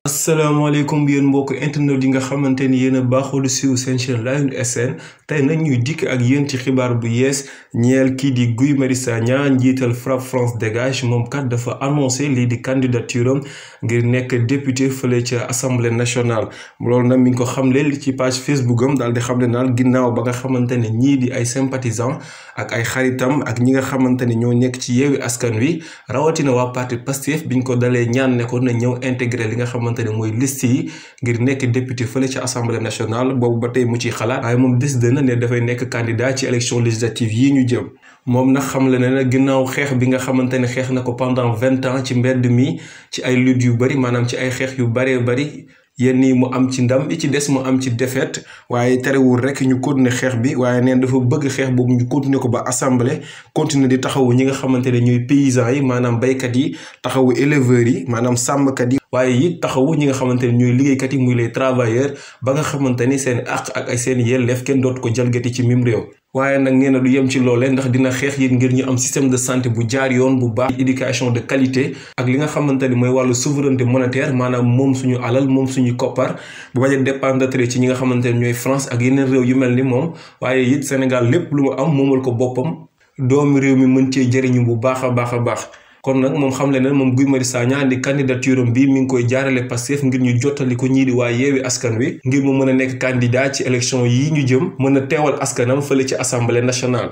asalaamaaleykum yéen mbokk internet yi nga xamante ni yéen a baaxoo di siiw seen chaîne Lion SN tey nag ñuy dikk ak yéen ci xibaar bu yees ñeel kii di Guy Marius Sagna njiital FRAPP France Dégage moom kat dafa annoncé lii di candidature am ngir nekk député fële ca assemblée nationale loolu nag mi ngi ko xamle ci page Facebook am daal di xamle naal ginnaaw ba nga xamante ne ñii di ay sympathisants ak ay xaritam ak ñi nga xamante ne ñoo nekk ci Yewwi Askan Wi rawatina waa parti Pastef biñ ko dalee ñaan ne ko na ñëw intégré li nga xamante ne mooy liste yi ngir nekk député fële ci assemblée nationale boobu ba tey mu ciy xalaat waaye moom décidé na ne dafay nekk candidat ci élection législative yi ñu jëm moom nag xam la ne na ginnaaw xeex bi nga xamante ne xeex na ko pendant 20 ans ci mbedd mi ci ay lutte yu bari maanaam ci ay xeex yu baree bari yenn yi mu am ci ndam bi ci des mu am ci défaite waaye terewul rek ñu continuer xeex bi waaye neen dafa bëgg xeex boobu ñu continuer ko ba assemblée continuer di taxawu ñi nga xamante ne ñooy paysans yi maanaam baykat yi taxawu éleveurs yi maanaam sàmmkat yi waaye it taxawu ñi nga xamante ne ñooy liggéeykat yi muy les travailleurs ba nga xamante ni seen àq ak ay seen yelleef kenn dootu ko jalgati ci mim réew waaye nag nee na du yem ci loolee ndax dina xeex yi ngir ñu am système de santé bu jaar yoon bu baax éducation de qualité ak li nga xamante ni mooy wàllu souveraineté monétaire maanaam moom suñu alal moom suñu koppar bu bañ a dépendre ci ñi nga xamante ne ñooy France ak yeneen réew yu mel ni moom waaye it Sénégal lépp lu mu am moomal ko boppam doomu réew mi mën cee jëriñu bu baax a baax a baax kon nag moom xam le ne moom Guy Marius Sagna di candidature am bi mi ngi koy jaarale Pastef ngir ñu jottali ko ñii di waa Yewwi Askan Wi ngir mu mën a nekk candidat ci élection yi ñu jëm mën a teewal askanam fële ci assemblée nationale